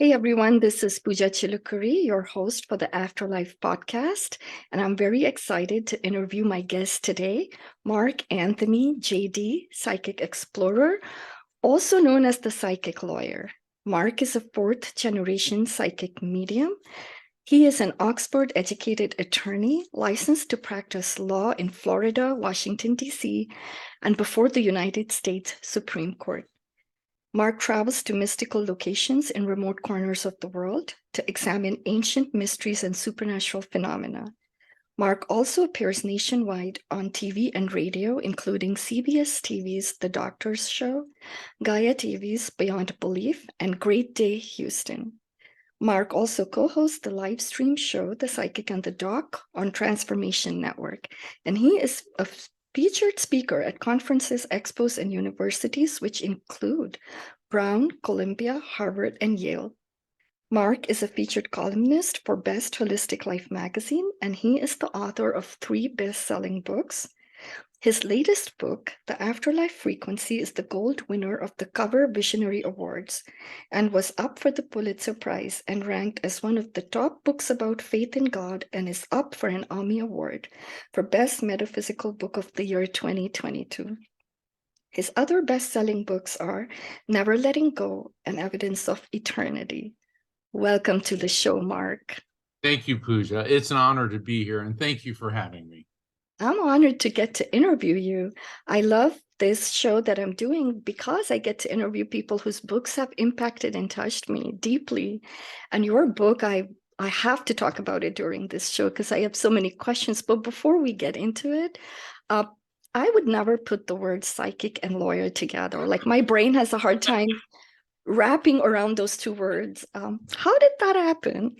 Hey everyone, this is Pooja Chilukuri, your host for the Afterlife podcast, and I'm very excited to interview my guest today, Mark Anthony, JD, psychic explorer, also known as the psychic lawyer. Mark is a fourth generation psychic medium. He is an Oxford educated attorney licensed to practice law in Florida, Washington, D.C., and before the United States Supreme Court. Mark travels to mystical locations in remote corners of the world to examine ancient mysteries and supernatural phenomena. Mark also appears nationwide on TV and radio, including CBS TV's The Doctor's Show, Gaia TV's Beyond Belief, and Great Day Houston. Mark also co-hosts the livestream show The Psychic and the Doc on Transformation Network, and he is a featured speaker at conferences, expos, and universities, which include Brown, Columbia, Harvard, and Yale. Mark is a featured columnist for Best Holistic Life magazine, and he is the author of 3 best-selling books. His latest book, The Afterlife Frequency, is the gold winner of the Cover Visionary Awards and was up for the Pulitzer Prize and ranked as one of the top books about faith in God, and is up for an Emmy Award for Best Metaphysical Book of the Year 2022. His other best-selling books are Never Letting Go and Evidence of Eternity. Welcome to the show, Mark. Thank you, Pooja. It's an honor to be here, and thank you for having me. I'm honored to get to interview you. I love this show that I'm doing because I get to interview people whose books have impacted and touched me deeply. And your book, I have to talk about it during this show because I have so many questions. But before we get into it, I would never put the words psychic and lawyer together. Like my brain has a hard time wrapping around those two words. How did that happen?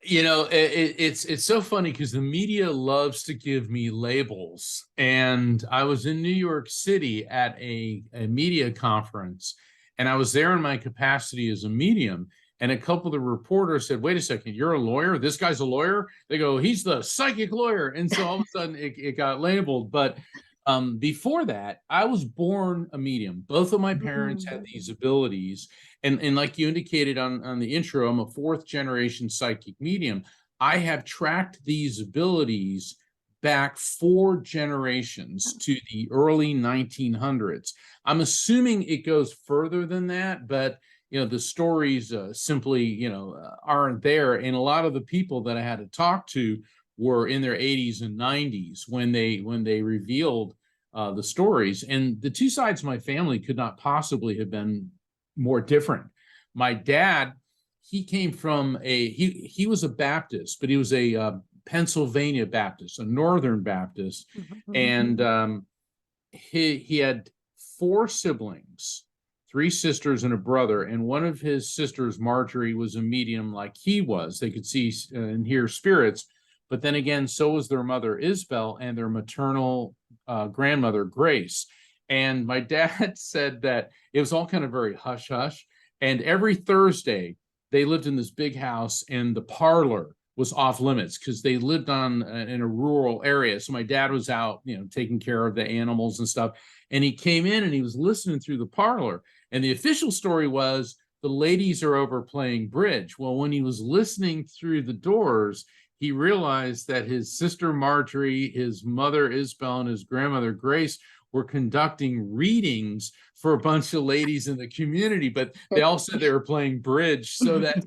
You know, it's so funny because the media loves to give me labels. And I was in New York City at a media conference, and I was there in my capacity as a medium. And a couple of the reporters said, "Wait a second, you're a lawyer? This guy's a lawyer?" They go, "He's the psychic lawyer." And so all of a sudden it got labeled. But before that, I was born a medium. Both of my parents had these abilities. And like you indicated on the intro, I'm a fourth generation psychic medium. I have tracked these abilities back 4 generations to the early 1900s. I'm assuming it goes further than that, but the stories simply aren't there. And a lot of the people that I had to talk to were in their 80s and 90s when they revealed the stories. And the two sides of my family could not possibly have been more different. My dad, he came from he was a Baptist, but he was a Pennsylvania Baptist, a Northern Baptist. And he had 4 siblings, 3 sisters and a brother. And one of his sisters, Marjorie, was a medium like he was. They could see and hear spirits. But then again, so was their mother, Isabel, and their maternal grandmother, Grace. And my dad said that it was all kind of very hush-hush. And every Thursday, they lived in this big house, and the parlor was off limits because they lived in a rural area. So my dad was out, taking care of the animals and stuff. And he came in and he was listening through the parlor. And the official story was the ladies are over playing bridge. Well, when he was listening through the doors, he realized that his sister Marjorie, his mother Isabel, and his grandmother Grace were conducting readings for a bunch of ladies in the community, but they all said they were playing bridge so that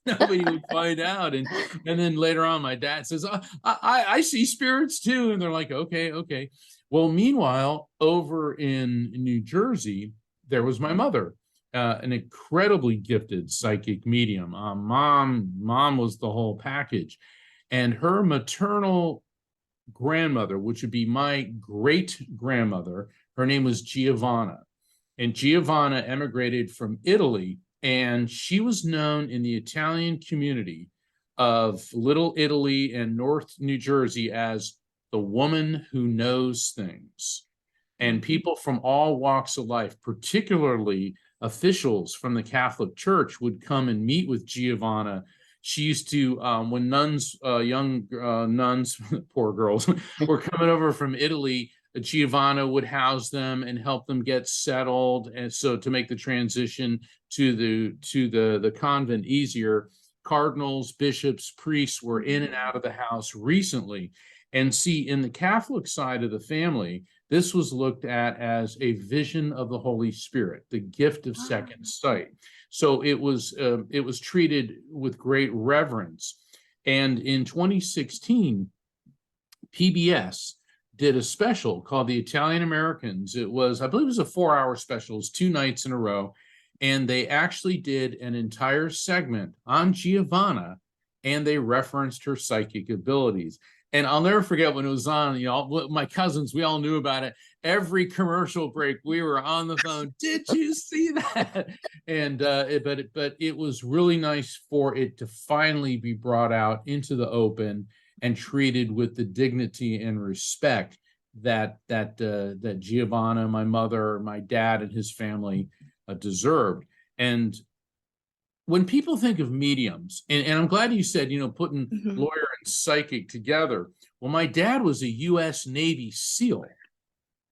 nobody would find out. And then later on, my dad says, I see spirits too. And they're like, okay. Well, meanwhile, over in New Jersey, there was my mother, an incredibly gifted psychic medium. Mom was the whole package. And her maternal grandmother, which would be my great grandmother, her name was Giovanna. And Giovanna emigrated from Italy, and she was known in the Italian community of Little Italy and North New Jersey as the woman who knows things. And people from all walks of life, particularly officials from the Catholic Church, would come and meet with Giovanna. She used to, when nuns, young nuns, poor girls, were coming over from Italy, Giovanna would house them and help them get settled, and so to make the transition to the convent easier. Cardinals, bishops, priests were in and out of the house recently. And see, in the Catholic side of the family, this was looked at as a vision of the Holy Spirit, the gift of second sight. So it was treated with great reverence. And in 2016, PBS did a special called The Italian Americans. It was, I believe it was a 4-hour special. It was 2 nights in a row. And they actually did an entire segment on Giovanna, and they referenced her psychic abilities. And I'll never forget when it was on, you know, my cousins, we all knew about it. Every commercial break, we were on the phone. Did you see that? And but it was really nice for it to finally be brought out into the open and treated with the dignity and respect that Giovanna, my mother, my dad, and his family deserved. And when people think of mediums, and I'm glad you said, you know, putting lawyer and psychic together. Well, my dad was a U.S. Navy SEAL,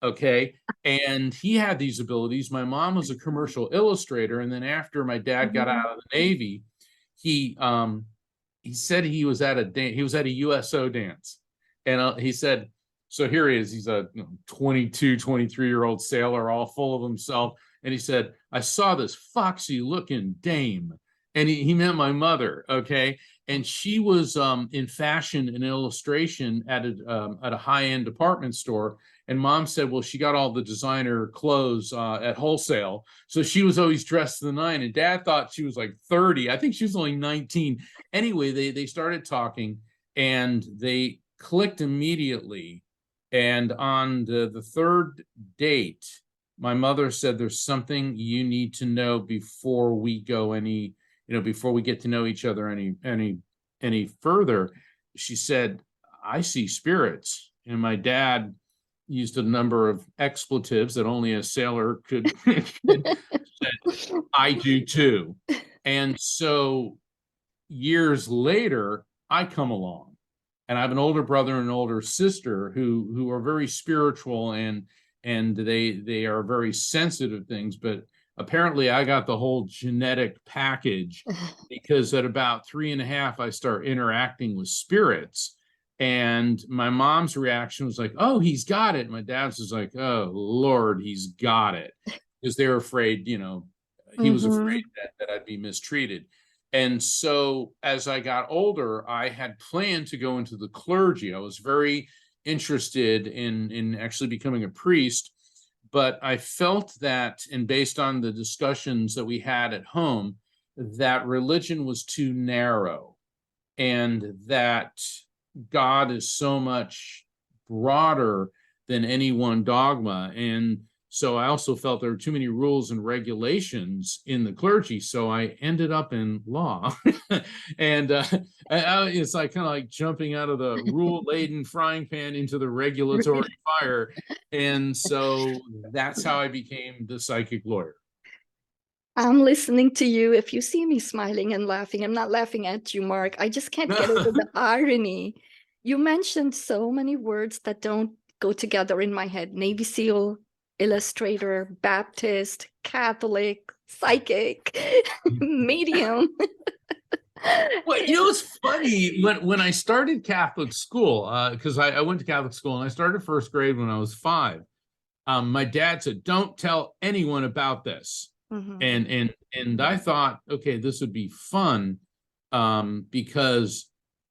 okay? And he had these abilities. My mom was a commercial illustrator. And then after my dad got out of the Navy, he said he was at a USO dance. And he said, so here he is, he's a 22, 23-year-old sailor, all full of himself. And he said, I saw this foxy looking dame. And he meant my mother, okay? And she was in fashion and illustration at a high-end department store. And mom said, well, she got all the designer clothes at wholesale. So she was always dressed to the nine. And dad thought she was like 30. I think she was only 19. Anyway, they started talking, and they clicked immediately. And on the third date, my mother said, there's something you need to know before we go before we get to know each other any further. She said, I see spirits. And my dad used a number of expletives that only a sailor could said, I do too. And so years later, I come along, and I have an older brother and an older sister who are very spiritual, and they are very sensitive things. But apparently I got the whole genetic package, because at about 3.5, I start interacting with spirits. And my mom's reaction was like, oh, he's got it. My dad's was like, oh, Lord, he's got it. Because they're afraid, he was afraid that I'd be mistreated. And so as I got older, I had planned to go into the clergy. I was very interested in actually becoming a priest. But I felt that, and based on the discussions that we had at home, that religion was too narrow, and that God is so much broader than any one dogma. And so I also felt there were too many rules and regulations in the clergy. So I ended up in law. And it's like kind of like jumping out of the rule-laden frying pan into the regulatory fire. And so that's how I became the psychic lawyer. I'm listening to you. If you see me smiling and laughing, I'm not laughing at you, Mark. I just can't get over the irony. You mentioned so many words that don't go together in my head. Navy SEAL, illustrator, Baptist, Catholic, psychic, medium. Well, it's funny, when I started Catholic school, because I went to Catholic school, and I started first grade when I was 5. My dad said, don't tell anyone about this. And I thought, okay, this would be fun, because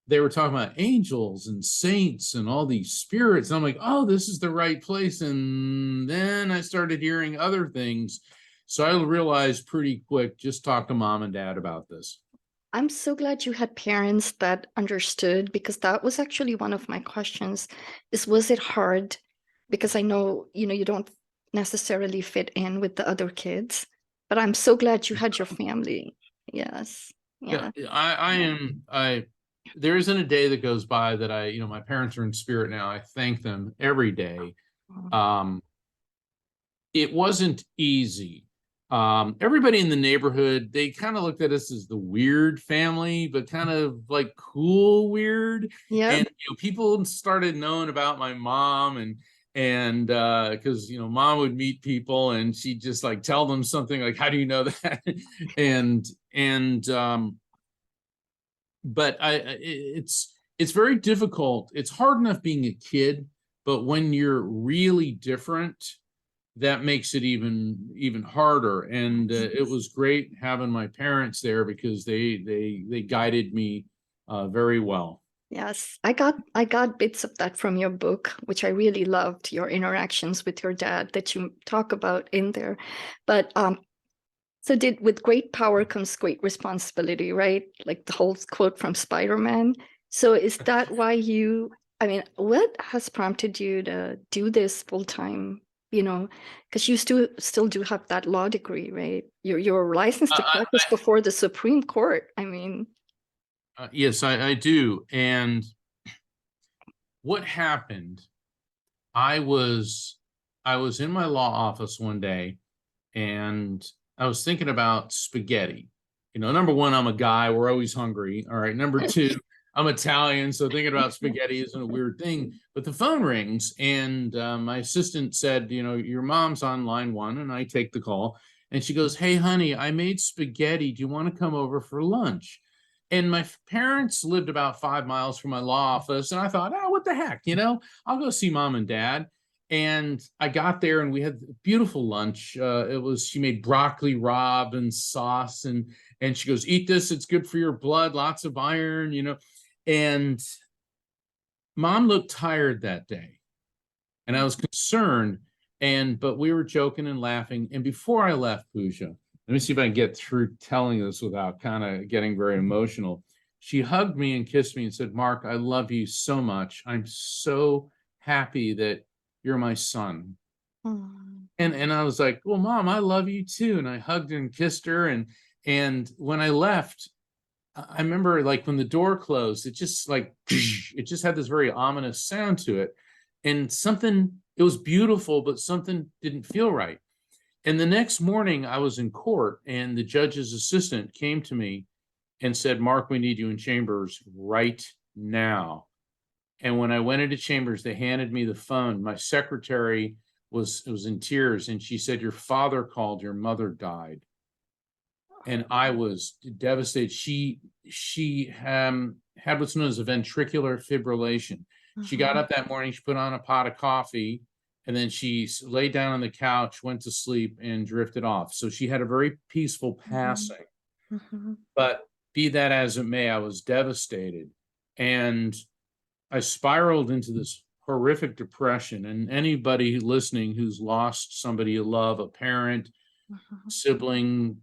they were talking about angels and saints and all these spirits. And I'm like, oh, this is the right place. And then I started hearing other things. So I realized pretty quick, just talk to mom and dad about this. I'm so glad you had parents that understood, because that was actually one of my questions. Was it hard? Because I know, you don't necessarily fit in with the other kids, but I'm so glad you had your family. Yes. Yeah. There isn't a day that goes by that my parents are in spirit now. I thank them every day. It wasn't easy. Everybody in the neighborhood, they kind of looked at us as the weird family, but kind of like cool weird. Yeah. And people started knowing about my mom, And because mom would meet people and she'd just like tell them something like, how do you know that? and but it's very difficult. It's hard enough being a kid, but when you're really different, that makes it even harder. And it was great having my parents there because they guided me very well. Yes, I got bits of that from your book, which I really loved, your interactions with your dad that you talk about in there. But so did with great power comes great responsibility, right? Like the whole quote from Spider-Man. So is that why I mean, what has prompted you to do this full time? Because you still do have that law degree, right? You're licensed to I, practice before the Supreme Court. I mean, yes, I do. And what happened, I was I was in my law office one day and I was thinking about spaghetti. Number one, I'm a guy, we're always hungry. All right. Number two, I'm Italian, so thinking about spaghetti isn't a weird thing. But the phone rings and my assistant said, your mom's on line one, and I take the call. And she goes, hey, honey, I made spaghetti. Do you want to come over for lunch? And my parents lived about 5 miles from my law office. And I thought, oh, what the heck? I'll go see mom and dad. And I got there and we had a beautiful lunch. She made broccoli rabe and sauce. And she goes, eat this. It's good for your blood, lots of iron. And mom looked tired that day. And I was concerned. But we were joking and laughing. And before I left, Pooja, let me see if I can get through telling this without kind of getting very emotional. She hugged me and kissed me and said, Mark, I love you so much. I'm so happy that you're my son. mm, And I was like, well, mom, I love you too. And I hugged her and kissed her. And when I left, I remember like when the door closed, it just like, it just had this very ominous sound to it. And it was beautiful, but something didn't feel right. And the next morning I was in court and the judge's assistant came to me and said, Mark, we need you in chambers right now. And when I went into chambers, they handed me the phone. My secretary was in tears and she said, your father called, your mother died. And I was devastated. She had what's known as a ventricular fibrillation. She got up that morning, she put on a pot of coffee, and then she laid down on the couch, went to sleep, and drifted off. So she had a very peaceful passing. mhm, But be that as it may, I was devastated. And I spiraled into this horrific depression. And anybody listening who's lost somebody you love, a parent, mhm. sibling,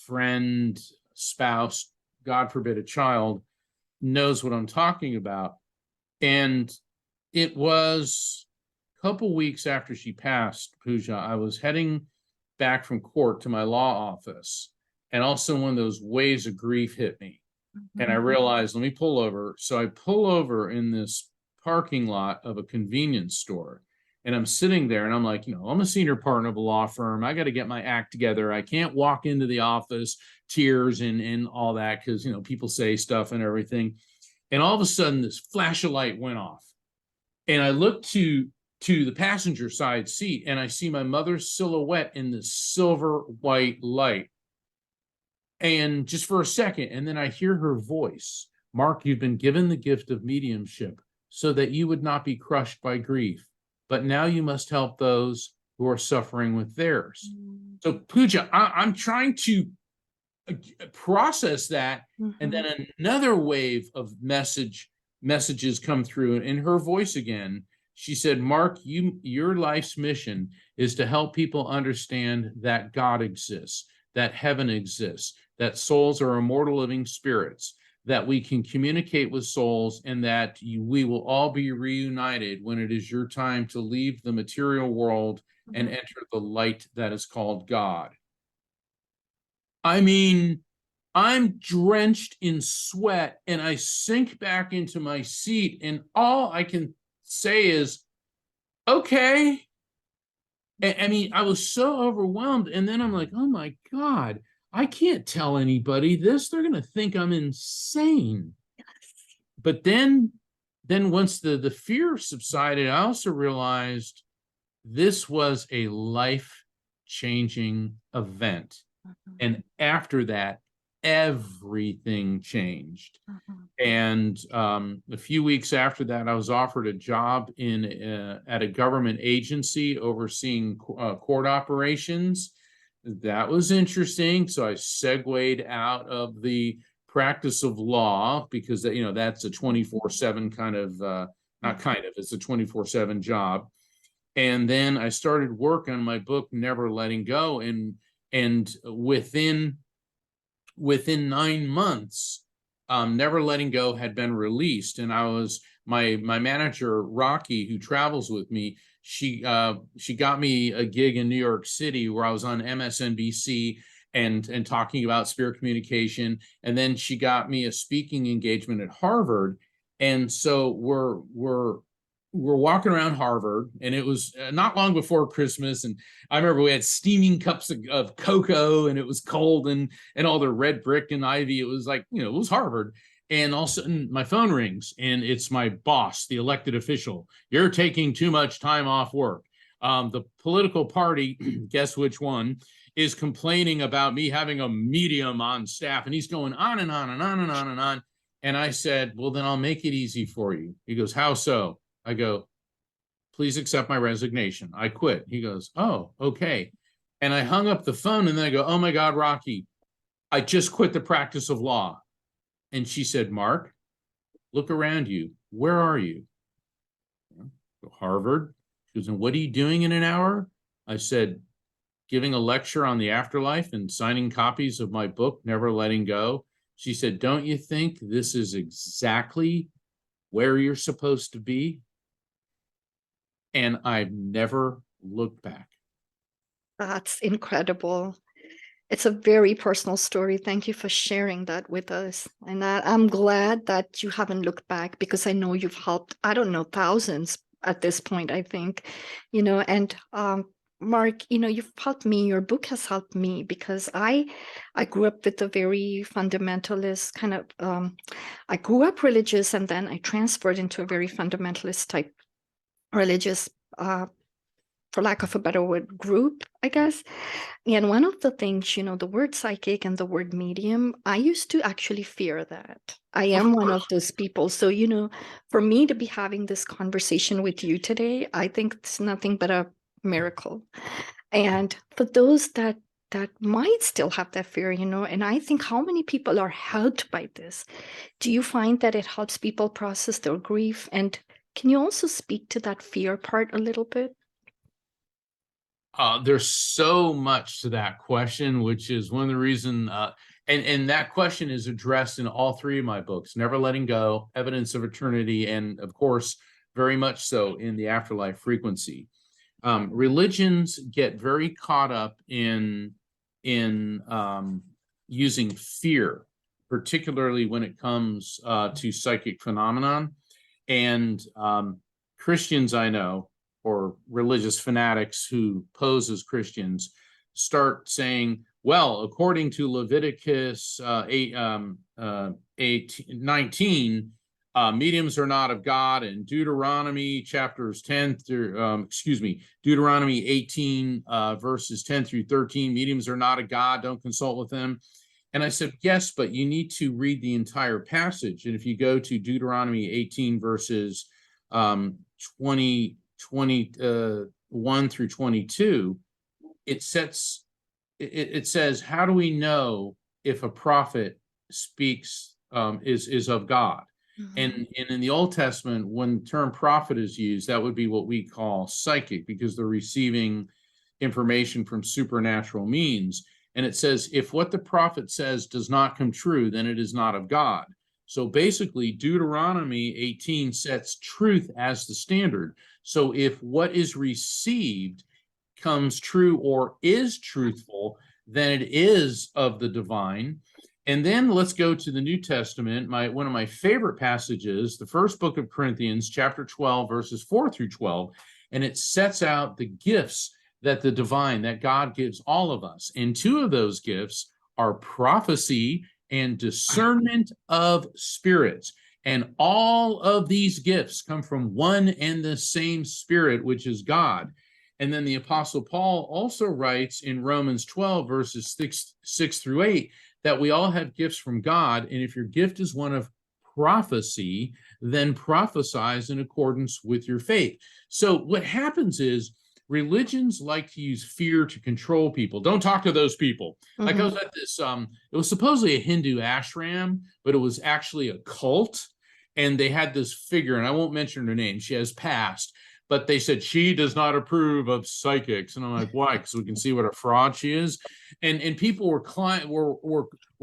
friend, spouse, God forbid, a child, knows what I'm talking about. And it was a couple weeks after she passed, Pooja, I was heading back from court to my law office. And also one of those waves of grief hit me. And I realized, let me pull over. So I pull over in this parking lot of a convenience store. And I'm sitting there and I'm like, I'm a senior partner of a law firm. I got to get my act together. I can't walk into the office, tears and all that, because, people say stuff and everything. And all of a sudden, this flash of light went off. And I looked to the passenger side seat and I see my mother's silhouette in this silver white light. And just for a second, and then I hear her voice. Mark, you've been given the gift of mediumship so that you would not be crushed by grief. But now you must help those who are suffering with theirs. So, Pooja, I'm trying to process that. And then another wave of messages come through in her voice again. She said, Mark, your life's mission is to help people understand that God exists, that heaven exists, that souls are immortal living spirits, that we can communicate with souls, and that we will all be reunited when it is your time to leave the material world and enter the light that is called God. I mean, I'm drenched in sweat and I sink back into my seat, and all I can say is, okay. I mean, I was so overwhelmed. And then I'm like, oh my God, I can't tell anybody this. They're going to think I'm insane. But then once the fear subsided, I also realized this was a life-changing event. And after that, everything changed. And a few weeks after that, I was offered a job at a government agency overseeing court operations. That was interesting. So I segued out of the practice of law because that's a 24/7 kind of not kind of, it's a 24/7 job. And then I started work on my book, Never Letting Go, and within 9 months, Never Letting Go had been released, and I was my manager Rocky, who travels with me. She got me a gig in New York City where I was on MSNBC and talking about spirit communication, and then she got me a speaking engagement at Harvard. And so we're walking around Harvard, and it was not long before Christmas. And I remember we had steaming cups of cocoa, and it was cold, and all the red brick and ivy. It was like, it was Harvard. And all of a sudden my phone rings, and it's my boss, the elected official. You're taking too much time off work. The political party, guess which one, is complaining about me having a medium on staff. And he's going on and on and on and on and on. And I said, well, then I'll make it easy for you. He goes, how so? I go, please accept my resignation. I quit. He goes, oh, okay. And I hung up the phone, and then I go, oh my God, Rocky, I just quit the practice of law. And she said, Mark, look around you. Where are you? Harvard. She goes, and what are you doing in an hour? I said, giving a lecture on the afterlife and signing copies of my book, Never Letting Go. She said, don't you think this is exactly where you're supposed to be? And I've never looked back. That's incredible. It's a very personal story. Thank you for sharing that with us. And I'm glad that you haven't looked back, because I know you've helped, I don't know, thousands at this point, I think, and Mark, you've helped me. Your book has helped me, because I grew up with a very fundamentalist kind of, I grew up religious, and then I transferred into a very fundamentalist type religious, for lack of a better word, group, I guess. And one of the things, the word psychic and the word medium, I used to actually fear that. I am one of those people. So, for me to be having this conversation with you today, I think it's nothing but a miracle. And for those that might still have that fear, and I think how many people are helped by this? Do you find that it helps people process their grief? And can you also speak to that fear part a little bit? There's so much to that question, which is one of the reasons, and that question is addressed in all three of my books, Never Letting Go, Evidence of Eternity, and of course, very much so in the Afterlife Frequency. Religions get very caught up in using fear, particularly when it comes to psychic phenomenon. And Christians I know, or religious fanatics who pose as Christians, start saying, well, according to Leviticus 19, mediums are not of God, and Deuteronomy chapters 10 through, Deuteronomy 18 verses 10 through 13, mediums are not of God, don't consult with them. And I said, yes, but you need to read the entire passage. And if you go to Deuteronomy 18 verses 21 through 22, it says, how do we know if a prophet speaks, is of God? Mm-hmm. And in the Old Testament, when the term prophet is used, that would be what we call psychic, because they're receiving information from supernatural means. And it says, if what the prophet says does not come true, then it is not of God. So basically, Deuteronomy 18 sets truth as the standard. So if what is received comes true or is truthful, then it is of the divine. And then let's go to the New Testament. One of my favorite passages, the first book of Corinthians, chapter 12, verses 4 through 12, and it sets out the gifts that the divine, that God gives all of us. And two of those gifts are prophecy and discernment of spirits. And all of these gifts come from one and the same spirit, which is God. And then the Apostle Paul also writes in Romans 12, verses 6 through 8, that we all have gifts from God. And if your gift is one of prophecy, then prophesize in accordance with your faith. So what happens is religions like to use fear to control people. Don't talk to those people. Like I was at this, it was supposedly a Hindu ashram, but it was actually a cult. And they had this figure, and I won't mention her name. She has passed, but they said she does not approve of psychics. And I'm like, why? Because we can see what a fraud she is. And people were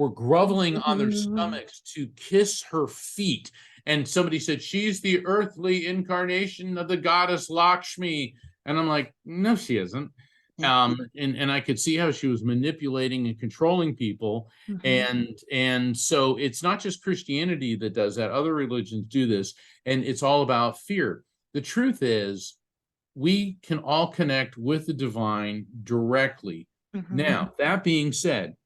groveling on their stomachs to kiss her feet. And somebody said, she's the earthly incarnation of the goddess Lakshmi. And I'm like, no, she isn't. And I could see how she was manipulating and controlling people. And so it's not just Christianity that does that. Other religions do this, and it's all about fear. The truth is, we can all connect with the divine directly. Now, that being said,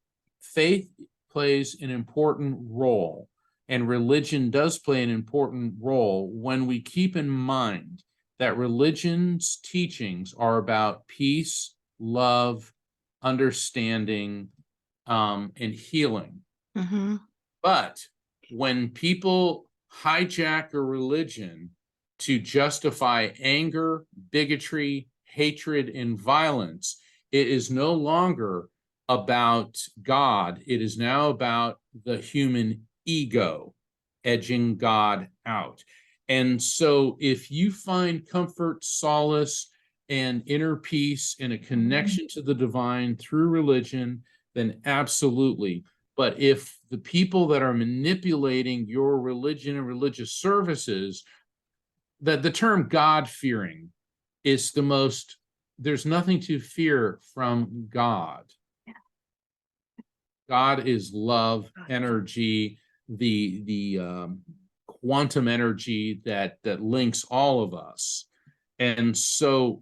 faith plays an important role, and religion does play an important role when we keep in mind that religion's teachings are about peace, love, understanding, and healing. But when people hijack a religion to justify anger, bigotry, hatred, and violence, it is no longer about God. It is now about the human ego edging God out. And so if you find comfort, solace, and inner peace and a connection to the divine through religion, then absolutely. But if the people that are manipulating your religion and religious services, that the term God-fearing is the most, there's nothing to fear from God. God is love, energy, the quantum energy that links all of us. And so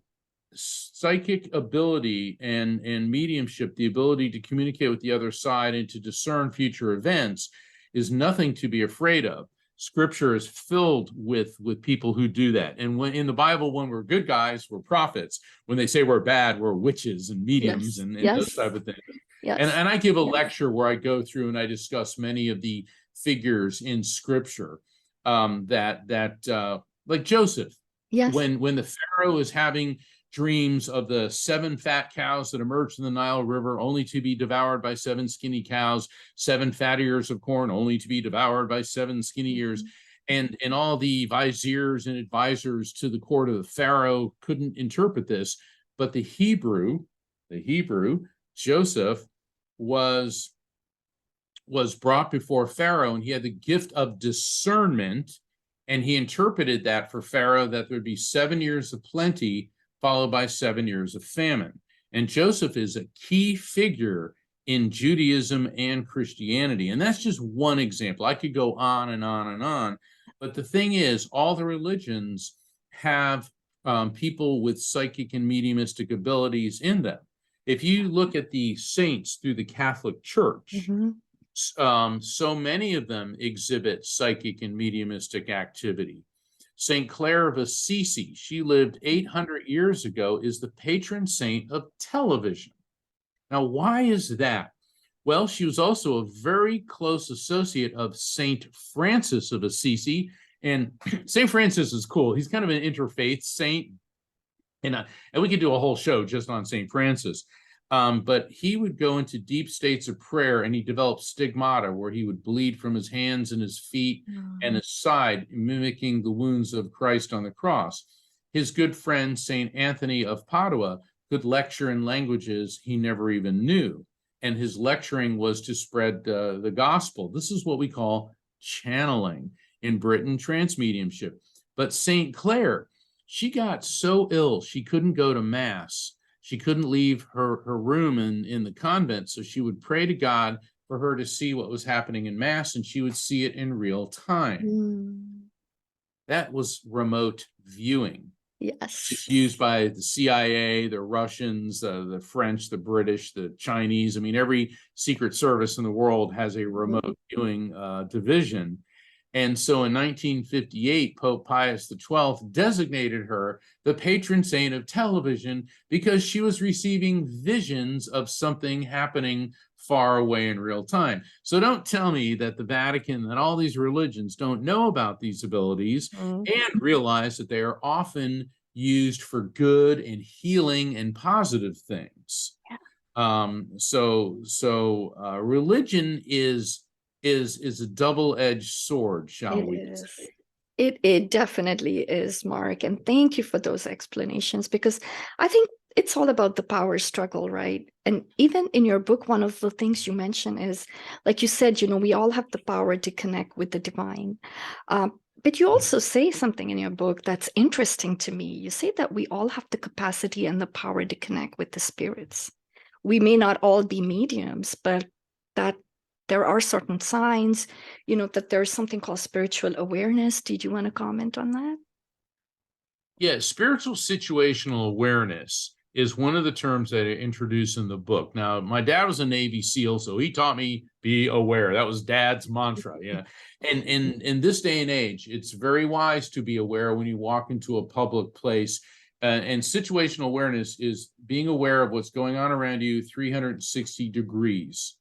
psychic ability and mediumship, the ability to communicate with the other side and to discern future events, is nothing to be afraid of. Scripture is filled with people who do that. And when in the Bible, when we're good guys, we're prophets. When they say we're bad, we're witches and mediums and those type of things. And I give a lecture where I go through and I discuss many of the figures in Scripture like Joseph. When the Pharaoh is having dreams of the 7 fat cows that emerged from the Nile River, only to be devoured by 7 skinny cows, 7 fat ears of corn, only to be devoured by 7 skinny ears. And all the viziers and advisors to the court of the Pharaoh couldn't interpret this. But the Hebrew, Joseph, was brought before Pharaoh, and he had the gift of discernment. And he interpreted that for Pharaoh, that there'd be 7 years of plenty, followed by 7 years of famine. And Joseph is a key figure in Judaism and Christianity. And that's just one example. I could go on and on and on. But the thing is, all the religions have people with psychic and mediumistic abilities in them. If you look at the saints through the Catholic Church, so many of them exhibit psychic and mediumistic activity. Saint Clare of Assisi, she lived 800 years ago, is the patron saint of television. Now, why is that? Well, she was also a very close associate of Saint Francis of Assisi. And Saint Francis is cool. He's kind of an interfaith saint. And we could do a whole show just on Saint Francis. But he would go into deep states of prayer, and he developed stigmata, where he would bleed from his hands and his feet and his side, mimicking the wounds of Christ on the cross. His good friend, Saint Anthony of Padua, could lecture in languages he never even knew. And his lecturing was to spread the gospel. This is what we call channeling, in Britain, transmediumship. But Saint Clare, she got so ill, she couldn't go to Mass. She couldn't leave her room in the convent, so she would pray to God for her to see what was happening in Mass, and she would see it in real time. That was remote viewing. It's used by the CIA, the Russians, the French, the British, the Chinese. I mean, every secret service in the world has a remote viewing division. And so in 1958, Pope Pius XII designated her the patron saint of television because she was receiving visions of something happening far away in real time. So don't tell me that the Vatican and all these religions don't know about these abilities and realize that they are often used for good and healing and positive things. Religion is a double-edged sword, shall we say. It definitely is, Mark. And thank you for those explanations, because I think it's all about the power struggle, right? And even in your book, one of the things you mention is, like you said, we all have the power to connect with the divine. But you also say something in your book that's interesting to me. You say that we all have the capacity and the power to connect with the spirits. We may not all be mediums, but that there are certain signs, that there's something called spiritual awareness. Did you want to comment on that? Yeah, spiritual situational awareness is one of the terms that I introduce in the book. Now, my dad was a Navy SEAL, so he taught me be aware. That was Dad's mantra. Yeah. And in this day and age, it's very wise to be aware when you walk into a public place. And situational awareness is being aware of what's going on around you 360 degrees.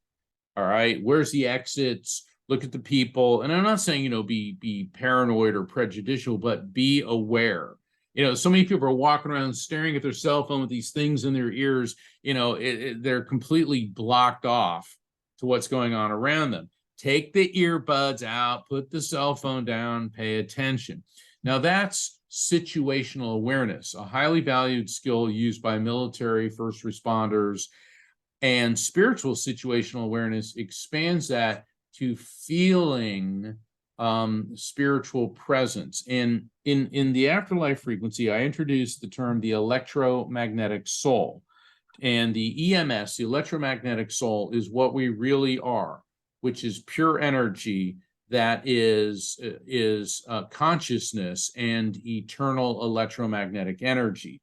All right. Where's the exits? Look at the people. And I'm not saying, be paranoid or prejudicial, but be aware. So many people are walking around staring at their cell phone with these things in their ears. They're completely blocked off to what's going on around them. Take the earbuds out, put the cell phone down, pay attention. Now, that's situational awareness, a highly valued skill used by military, first responders, and spiritual situational awareness expands that to feeling spiritual presence. And in the afterlife frequency, I introduced the term the electromagnetic soul. And the EMS, the electromagnetic soul, is what we really are, which is pure energy that is consciousness and eternal electromagnetic energy.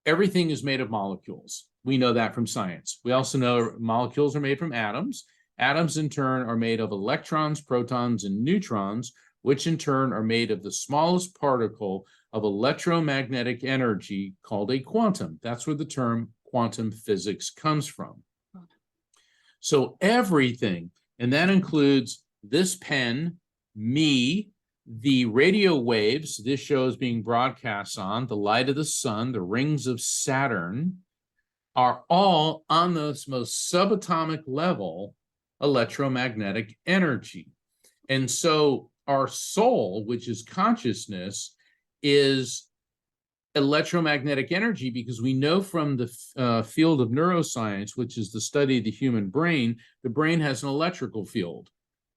Everything is made of molecules. We know that from science. We also know molecules are made from atoms. Atoms, in turn, are made of electrons, protons, and neutrons, which in turn are made of the smallest particle of electromagnetic energy called a quantum. That's where the term quantum physics comes from. So everything, and that includes this pen, me, the radio waves this show is being broadcast on, the light of the sun, the rings of Saturn, are all on this most subatomic level electromagnetic energy. And so our soul, which is consciousness, is electromagnetic energy, because we know from the field of neuroscience, which is the study of the human brain, the brain has an electrical field,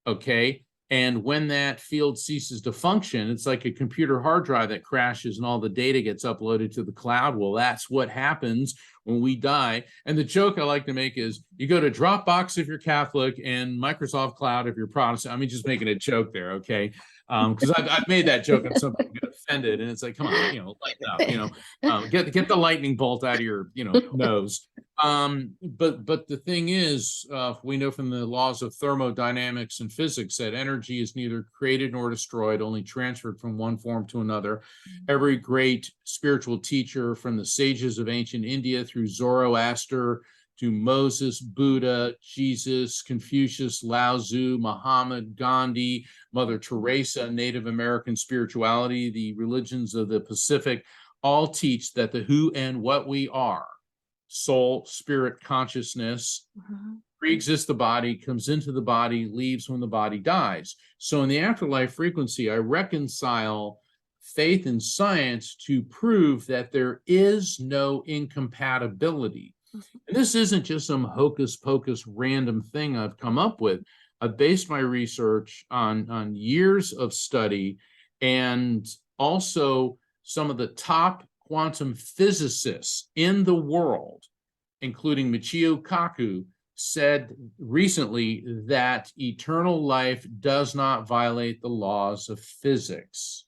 okay? And when that field ceases to function, it's like a computer hard drive that crashes and all the data gets uploaded to the cloud. Well, that's what happens when we die. And the joke I like to make is you go to Dropbox if you're Catholic and Microsoft Cloud if you're Protestant. I mean, just making a joke there, okay? Because I've made that joke and some people get offended, and it's like, come on, lighten up, get the lightning bolt out of your, nose. But the thing is, we know from the laws of thermodynamics and physics that energy is neither created nor destroyed, only transferred from one form to another. Every great spiritual teacher, from the sages of ancient India through Zoroaster to Moses, Buddha, Jesus, Confucius, Lao Tzu, Muhammad, Gandhi, Mother Teresa, Native American spirituality, the religions of the Pacific, all teach that the who and what we are, soul, spirit, consciousness, pre-exists the body, comes into the body, leaves when the body dies. So in the afterlife frequency, I reconcile faith and science to prove that there is no incompatibility. And this isn't just some hocus pocus random thing I've come up with. I've based my research on years of study, and also some of the top quantum physicists in the world, including Michio Kaku, said recently that eternal life does not violate the laws of physics.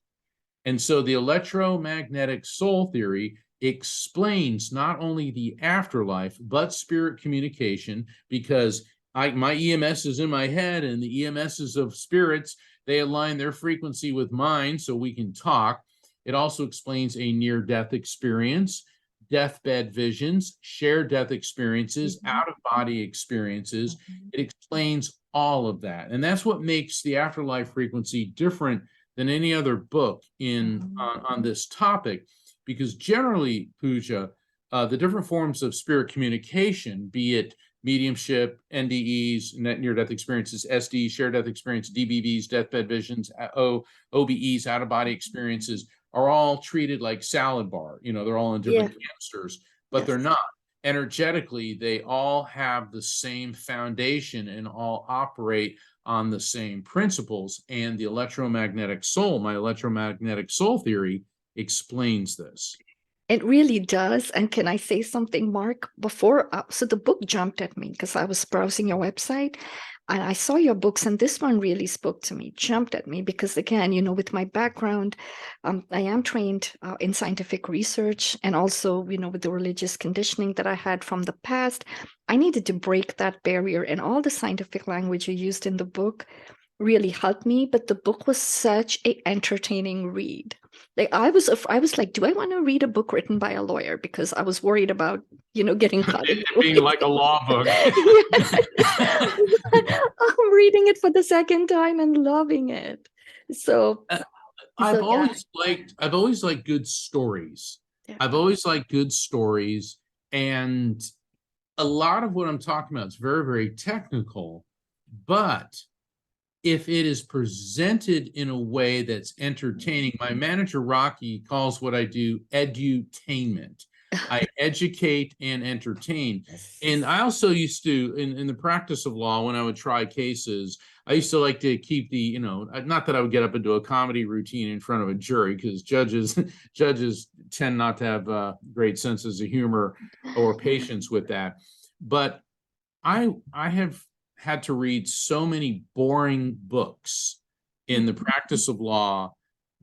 And so the electromagnetic soul theory explains not only the afterlife, but spirit communication, because my EMS is in my head, and the EMSs of spirits, they align their frequency with mine so we can talk. It also explains a near-death experience, deathbed visions, shared death experiences, out-of-body experiences. It explains all of that. And that's what makes the afterlife frequency different than any other book on this topic, because generally, Pooja, the different forms of spirit communication, be it mediumship, NDEs, near-death experiences, SD, shared death experience, DBVs, deathbed visions, OBEs, out-of-body experiences, are all treated like salad bar. They're all in different canisters, but they're not. Energetically, they all have the same foundation and all operate on the same principles. And the electromagnetic soul, my electromagnetic soul theory, explains this. It really does. And can I say something, Mark? So the book jumped at me because I was browsing your website and I saw your books, and this one really spoke to me, jumped at me, because again, with my background, I am trained in scientific research, and also, with the religious conditioning that I had from the past, I needed to break that barrier, and all the scientific language you used in the book really helped me. But the book was such an entertaining read. Like I was like, do I want to read a book written by a lawyer? Because I was worried about, getting caught. It being like a law book. I'm reading it for the second time and loving it. So I've always liked good stories. Yeah. I've always liked good stories, and a lot of what I'm talking about is very, very technical, but if it is presented in a way that's entertaining, my manager Rocky calls what I do edutainment. I educate and entertain. And I also used to, in the practice of law, when I would try cases, I used to like to keep the, not that I would get up into a comedy routine in front of a jury, because judges tend not to have great senses of humor or patience with that. But I have had to read so many boring books in the practice of law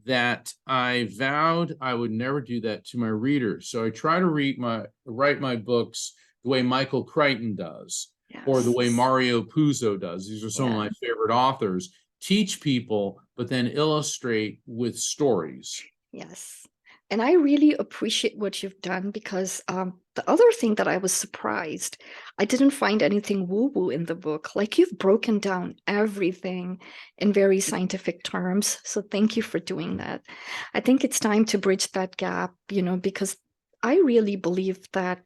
that I vowed I would never do that to my readers. So I try to write my books the way Michael Crichton does, or the way Mario Puzo does. These are some of my favorite authors. Teach people, but then illustrate with stories. Yes. And I really appreciate what you've done, because the other thing that I was surprised, I didn't find anything woo-woo in the book. Like, you've broken down everything in very scientific terms. So thank you for doing that. I think it's time to bridge that gap, because I really believe that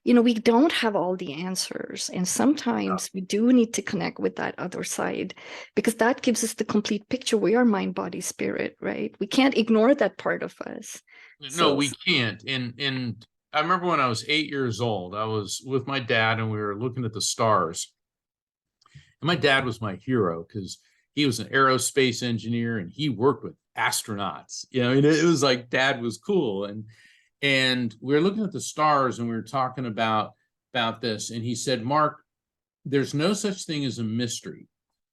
we don't have all the answers. And sometimes we do need to connect with that other side, because that gives us the complete picture. We are mind, body, spirit, right? We can't ignore that part of us. No, we can't. And I remember when I was 8 years old, I was with my dad and we were looking at the stars. And my dad was my hero because he was an aerospace engineer and he worked with astronauts. It was like dad was cool. And we were looking at the stars and we were talking about this. And he said, Mark, there's no such thing as a mystery.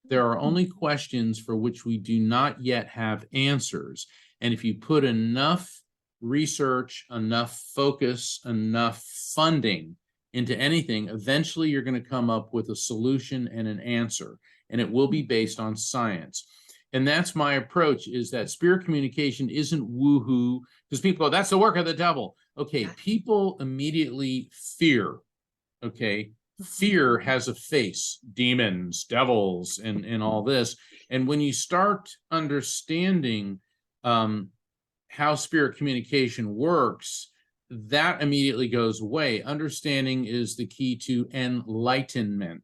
There are only questions for which we do not yet have answers. And if you put enough research, enough focus, enough funding into anything, eventually you're going to come up with a solution and an answer. And it will be based on science. And that's my approach, is that spirit communication isn't woo-hoo, because people go, that's the work of the devil. Okay, people immediately fear. Okay, fear has a face, demons, devils, and all this. And when you start understanding how spirit communication works, that immediately goes away. Understanding is the key to enlightenment,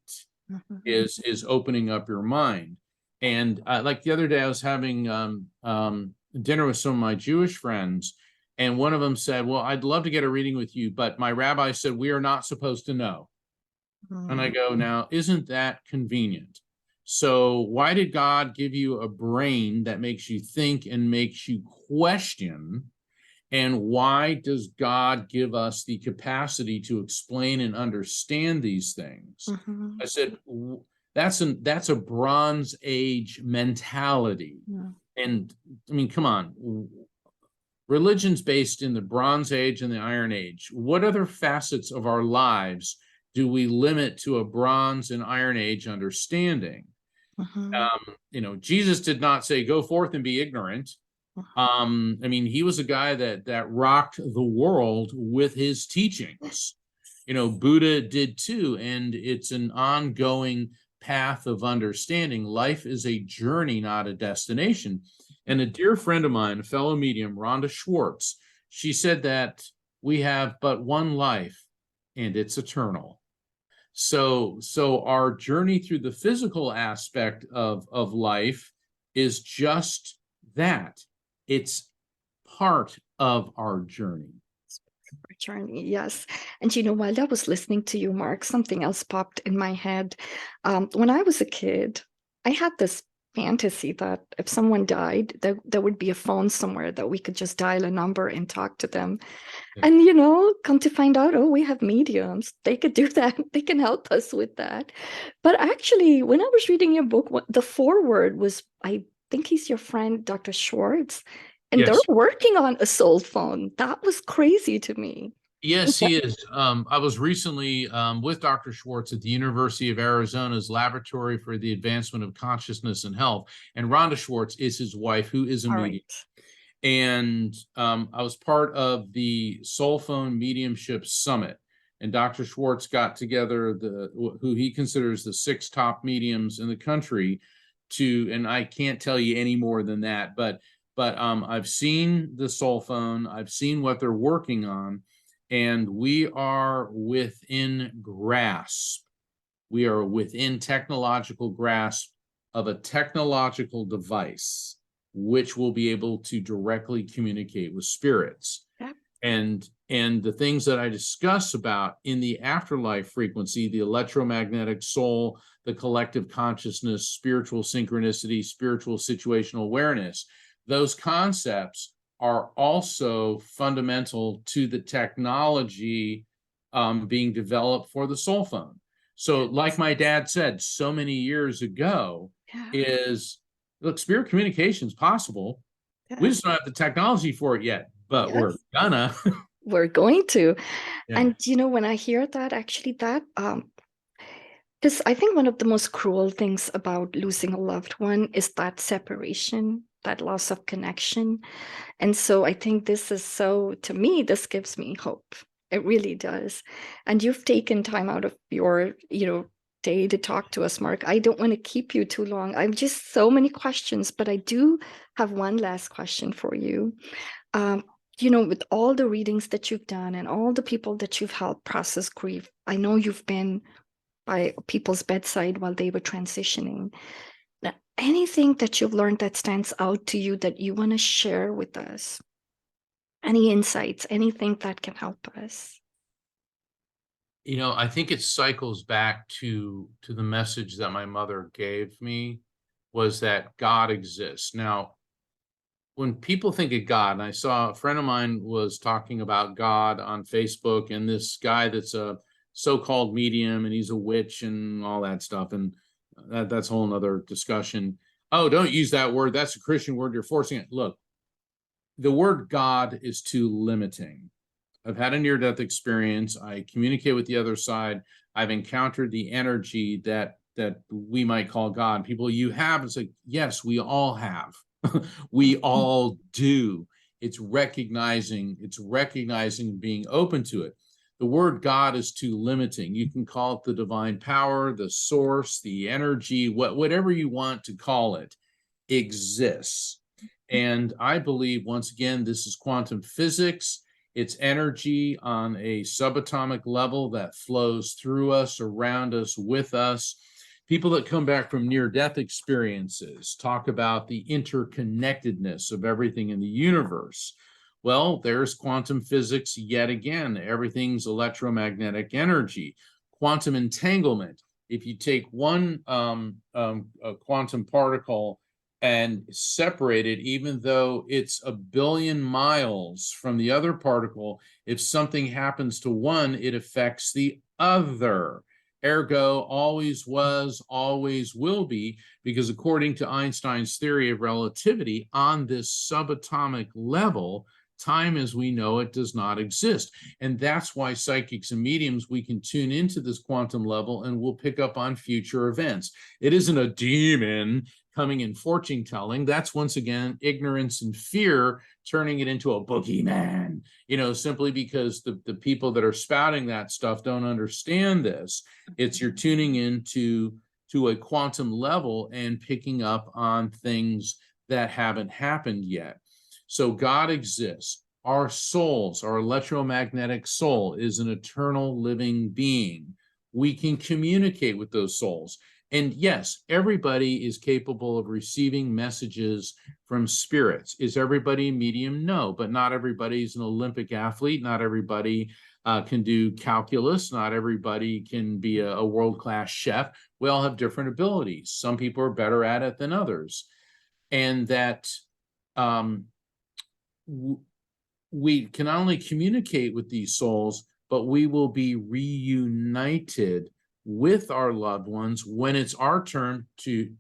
is opening up your mind. And like the other day, I was having dinner with some of my Jewish friends, and one of them said, well, I'd love to get a reading with you, but my rabbi said we are not supposed to know. And I go, now, isn't that convenient? So why did God give you a brain that makes you think and makes you question? And why does God give us the capacity to explain and understand these things? I said, that's a Bronze Age mentality. And I mean, come on, religion's based in the Bronze Age and the Iron Age. What other facets of our lives do we limit to a Bronze and Iron Age understanding? Jesus did not say, go forth and be ignorant. I mean, he was a guy that rocked the world with his teachings. Buddha did too, and it's an ongoing path of understanding. Life is a journey, not a destination. And a dear friend of mine, a fellow medium, Rhonda Schwartz, she said that we have but one life, and it's eternal. So our journey through the physical aspect of life is just that. It's part of our journey. Journey, yes. And while I was listening to you, Mark, something else popped in my head. When I was a kid, I had this fantasy that if someone died, there would be a phone somewhere that we could just dial a number and talk to them. Yeah. And come to find out, we have mediums. They could do that. They can help us with that. But actually, when I was reading your book, the foreword was, I think he's your friend, Dr. Schwartz. And yes, they're working on a soul phone. That was crazy to me. Yes, he is. I was recently with Dr. Schwartz at the University of Arizona's Laboratory for the Advancement of Consciousness and Health. And Rhonda Schwartz is his wife, who is a medium. Right. And I was part of the Soul Phone Mediumship Summit. And Dr. Schwartz got together who he considers the 6 top mediums in the country and I can't tell you any more than that, but I've seen the Soul Phone, I've seen what they're working on, and we are within grasp. We are within technological grasp of a technological device which will be able to directly communicate with spirits. Yeah. And the things that I discuss about in the afterlife frequency, the electromagnetic soul, the collective consciousness, spiritual synchronicity, spiritual situational awareness, those concepts are also fundamental to the technology being developed for the soul phone. So like my dad said so many years ago, look, spirit communication is possible. Yeah. We just don't have the technology for it yet, but we're gonna. We're going to. Yeah. And when I hear that, actually that because I think one of the most cruel things about losing a loved one is that separation, that loss of connection. And so I think to me, this gives me hope. It really does. And you've taken time out of your, day to talk to us, Mark. I don't want to keep you too long. I'm just so many questions, but I do have one last question for you. With all the readings that you've done and all the people that you've helped process grief, I know you've been by people's bedside while they were transitioning. Now, anything that you've learned that stands out to you that you want to share with us? Any insights, anything that can help us? I think it cycles back to the message that my mother gave me, was that God exists. Now, when people think of God, and I saw a friend of mine was talking about God on Facebook, and this guy that's a so-called medium, and he's a witch and all that stuff, and that's a whole nother discussion. Oh, don't use that word. That's a Christian word. You're forcing it. Look, the word God is too limiting. I've had a near-death experience. I communicate with the other side. I've encountered the energy that we might call God. People, you have? It's like, yes, we all have. We all do. It's recognizing being open to it. The word God is too limiting. You can call it the divine power, the source, the energy, whatever you want to call it, exists. And I believe, once again, this is quantum physics. It's energy on a subatomic level that flows through us, around us, with us. People that come back from near-death experiences talk about the interconnectedness of everything in the universe. Well, there's quantum physics yet again. Everything's electromagnetic energy. Quantum entanglement. If you take one quantum particle and separate it, even though it's a billion miles from the other particle, if something happens to one, it affects the other. Ergo, always was, always will be, because according to Einstein's theory of relativity, on this subatomic level, time as we know it does not exist. And that's why psychics and mediums, we can tune into this quantum level and we'll pick up on future events. It isn't a demon coming in fortune telling. That's once again ignorance and fear turning it into a boogeyman, simply because the people that are spouting that stuff don't understand this. It's you're tuning into a quantum level and picking up on things that haven't happened yet. So God exists. Our souls, our electromagnetic soul is an eternal living being. We can communicate with those souls. And yes, everybody is capable of receiving messages from spirits. Is everybody a medium? No, but not everybody is an Olympic athlete. Not everybody can do calculus. Not everybody can be a world-class chef. We all have different abilities. Some people are better at it than others. And that we can not only communicate with these souls, but we will be reunited with our loved ones when it's our turn to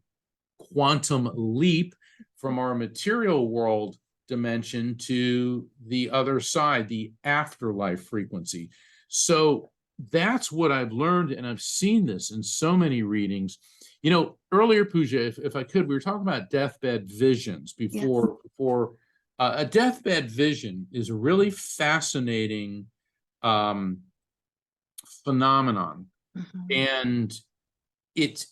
quantum leap from our material world dimension to the other side, the afterlife frequency. So that's what I've learned, and I've seen this in so many readings. Earlier, Pooja, if I could, we were talking about deathbed visions before. Yes. A deathbed vision is a really fascinating phenomenon. And it's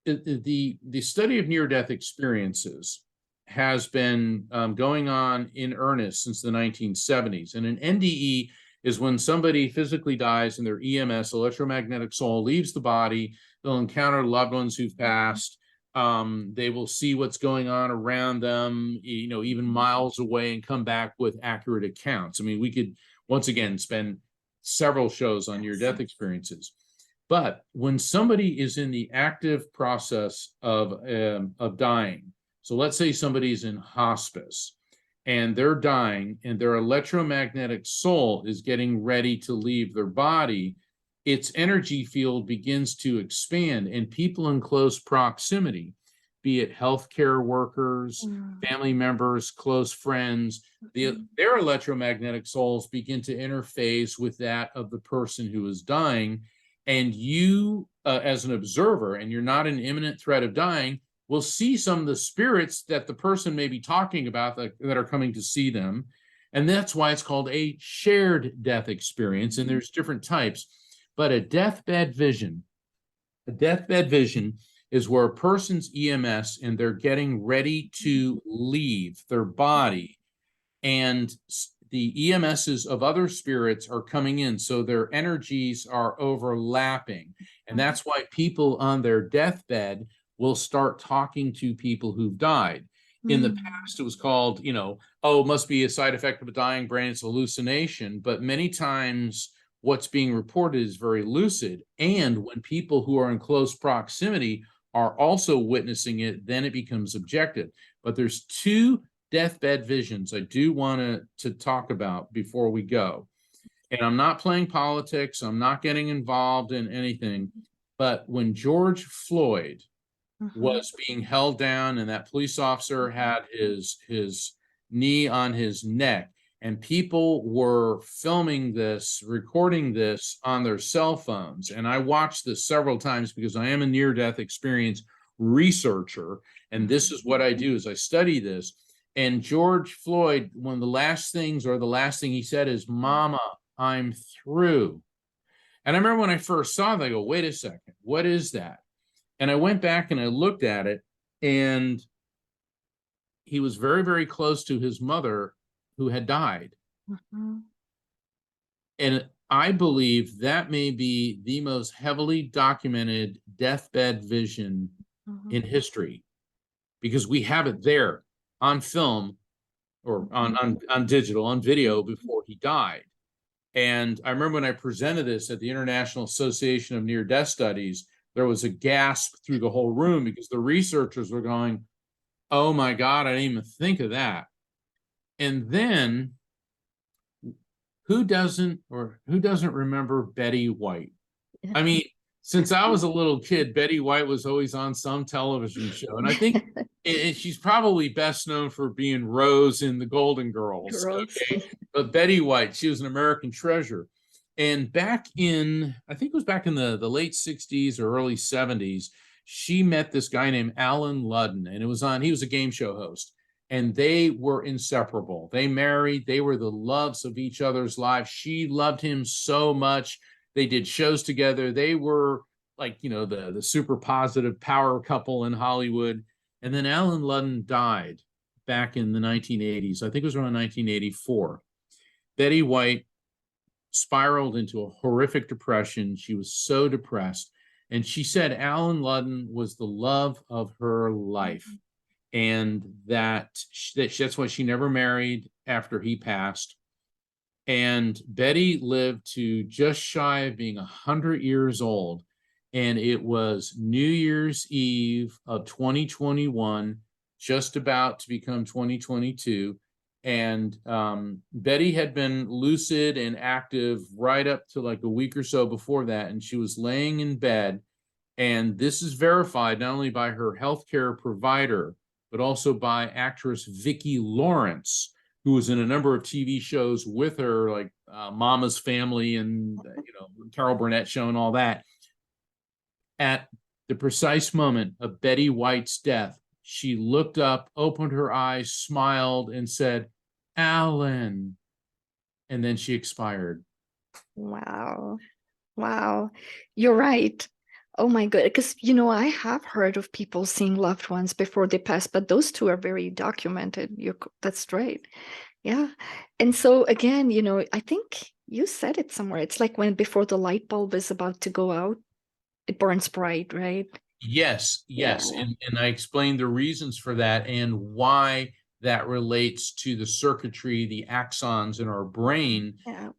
the study of near-death experiences has been going on in earnest since the 1970s. And an NDE is when somebody physically dies and their EMS, electromagnetic soul, leaves the body. They'll encounter loved ones who've passed. They will see what's going on around them, even miles away, and come back with accurate accounts. I mean, we could, once again, spend several shows on near-death experiences. But when somebody is in the active process of dying, so let's say somebody's in hospice and they're dying and their electromagnetic soul is getting ready to leave their body, its energy field begins to expand, and people in close proximity, be it healthcare workers, family members, close friends, their electromagnetic souls begin to interface with that of the person who is dying. And you, as an observer, and you're not in imminent threat of dying, will see some of the spirits that the person may be talking about that are coming to see them. And that's why it's called a shared death experience. And there's different types. But a deathbed vision is where a person's EMS and they're getting ready to leave their body, and the EMSs of other spirits are coming in, so their energies are overlapping. And that's why people on their deathbed will start talking to people who've died. In the past, it was called, it must be a side effect of a dying brain, it's hallucination. But many times what's being reported is very lucid. And when people who are in close proximity are also witnessing it, then it becomes objective. But there's two deathbed visions I do want to talk about before we go. And I'm not playing politics. I'm not getting involved in anything. But when George Floyd was being held down and that police officer had his knee on his neck, and people were filming this, recording this on their cell phones. And I watched this several times because I am a near-death experience researcher. And this is what I do, is I study this. And George Floyd, one of the last thing he said is, "Mama, I'm through." And I remember when I first saw that, I go, wait a second, what is that? And I went back and I looked at it, and he was very, very close to his mother who had died. And I believe that may be the most heavily documented deathbed vision in history, because we have it there on film or on digital, on video, before he died. And I remember when I presented this at the International Association of Near-Death Studies, there was a gasp through the whole room, because the researchers were going, oh my God, I didn't even think of that. And then who doesn't remember Betty White? I mean, since I was a little kid, Betty White was always on some television show. And I think and she's probably best known for being Rose in the Golden Girls. Girls. Okay, but Betty White, she was an American treasure. And back in, I think it was back in the late 60s or early 70s, she met this guy named Alan Ludden, and he was a game show host, and they were inseparable. They married, they were the loves of each other's lives. She loved him so much. They did shows together. They were like, the super positive power couple in Hollywood. And then Alan Ludden died back in the 1980s. I think it was around 1984. Betty White spiraled into a horrific depression. She was so depressed. And she said Alan Ludden was the love of her life. And that's why she never married after he passed. And Betty lived to just shy of being 100 years old. And it was New Year's Eve of 2021, just about to become 2022. And Betty had been lucid and active right up to like a week or so before that. And she was laying in bed. And this is verified not only by her healthcare provider, but also by actress Vicki Lawrence, who was in a number of TV shows with her, like Mama's Family and Carol Burnett Show and all that. At the precise moment of Betty White's death, she looked up, opened her eyes, smiled, and said, "Alan." And then she expired. Wow. Wow. You're right. Oh my God. Because, I have heard of people seeing loved ones before they pass, but those two are very documented. That's right. Yeah. And so again, I think you said it somewhere. It's like when before the light bulb is about to go out, it burns bright, right? Yes. Yeah. And I explained the reasons for that and why that relates to the circuitry, the axons in our brain, Yeah.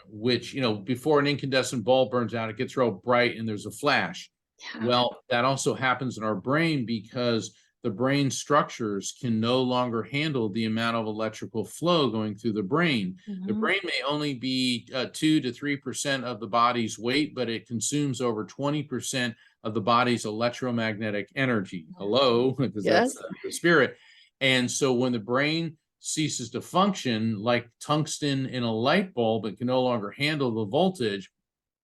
which, before an incandescent bulb burns out, it gets real bright and there's a flash. Yeah. Well, that also happens in our brain because the brain structures can no longer handle the amount of electrical flow going through the brain. The brain may only be 2 to 3% of the body's weight, but it consumes over 20% of the body's electromagnetic energy. Hello, because Yes. that's the spirit. And so when the brain ceases to function like tungsten in a light bulb, it can no longer handle the voltage.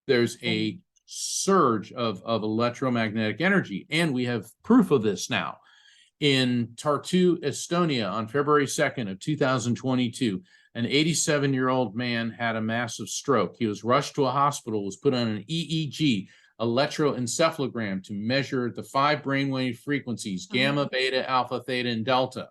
There's a surge of electromagnetic energy. And we have proof of this now. In Tartu, Estonia, on February 2nd of 2022, an 87-year-old man had a massive stroke. He was rushed to a hospital, was put on an EEG, electroencephalogram, to measure the 5 brainwave frequencies, gamma, beta, alpha, theta, and delta.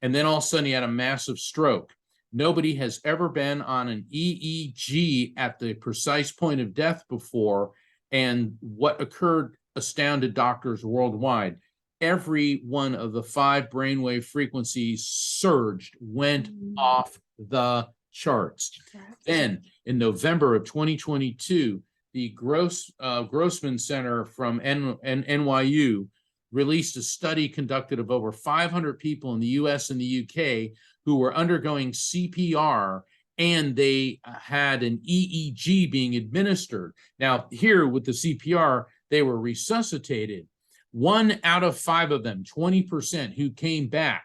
And then all of a sudden he had a massive stroke. Nobody has ever been on an EEG at the precise point of death before. And what occurred astounded doctors worldwide. Every one of the 5 brainwave frequencies surged, went off the charts. Then in November of 2022, the Grossman Center from NYU released a study conducted of over 500 people in the US and the UK who were undergoing CPR, and they had an EEG being administered. Now, here with the CPR, they were resuscitated. 1 out of 5 of them, 20%, who came back,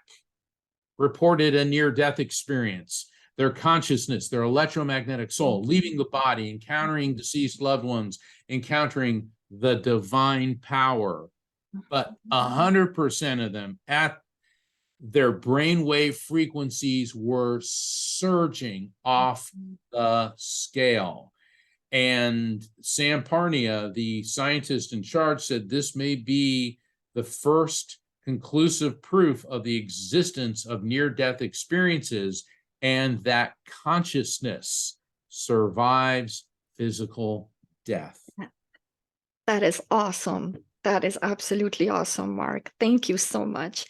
reported a near-death experience. Their consciousness, their electromagnetic soul, leaving the body, encountering deceased loved ones, encountering the divine power. But 100% of them at their brainwave frequencies were surging off the scale. And Sam Parnia, the scientist in charge, said this may be the first conclusive proof of the existence of near-death experiences and that consciousness survives physical death. That is awesome. That is absolutely awesome, Mark. Thank you so much.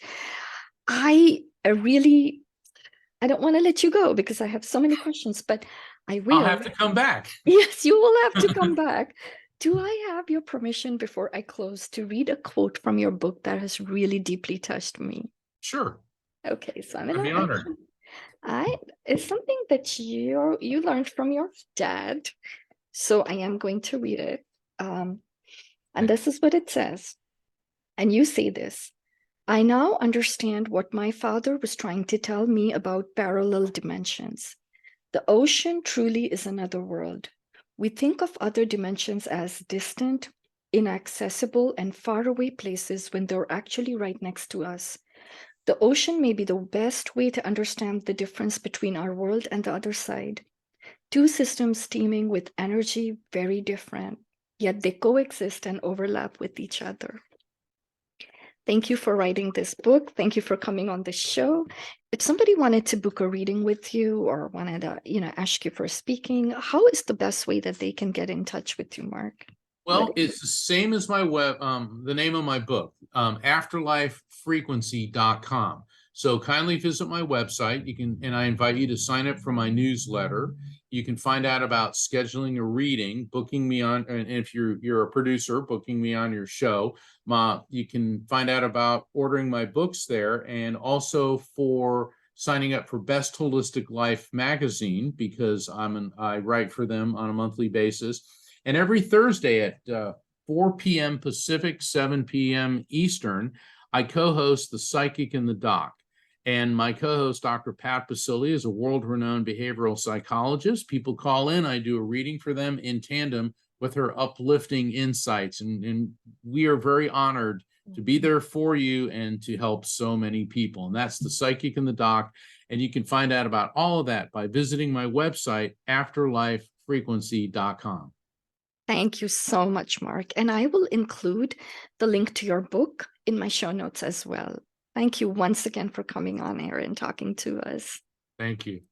I don't want to let you go because I have so many questions, but I'll have to come back. Yes, you will have to come back. Do I have your permission before I close to read a quote from your book that has really deeply touched me? Sure. Okay, so I'd be honored. It's something that you learned from your dad. So I am going to read it. And this is what it says. And you say this: I now understand what my father was trying to tell me about parallel dimensions. The ocean truly is another world. We think of other dimensions as distant, inaccessible, and faraway places when they're actually right next to us. The ocean may be the best way to understand the difference between our world and the other side. Two systems teeming with energy very different, yet they coexist and overlap with each other. Thank you for writing this book. Thank you for coming on the show. If somebody wanted to book a reading with you or wanted to, ask you for speaking, how is the best way that they can get in touch with you, Mark? Well, it's the same as my web, the name of my book, afterlifefrequency.com. So kindly visit my website. You can, and I invite you to sign up for my newsletter. You can find out about scheduling a reading, booking me on, and if you're a producer, booking me on your show. You can find out about ordering my books there, and also for signing up for Best Holistic Life magazine, because I write for them on a monthly basis. And every Thursday at 4 p.m. Pacific, 7 p.m. Eastern, I co-host The Psychic and the Doc. And my co-host, Dr. Pat Basili, is a world-renowned behavioral psychologist. People call in, I do a reading for them in tandem with her uplifting insights. And we are very honored to be there for you and to help so many people. And that's The Psychic and the Doc. And you can find out about all of that by visiting my website, afterlifefrequency.com. Thank you so much, Mark. And I will include the link to your book in my show notes as well. Thank you once again for coming on air and talking to us. Thank you.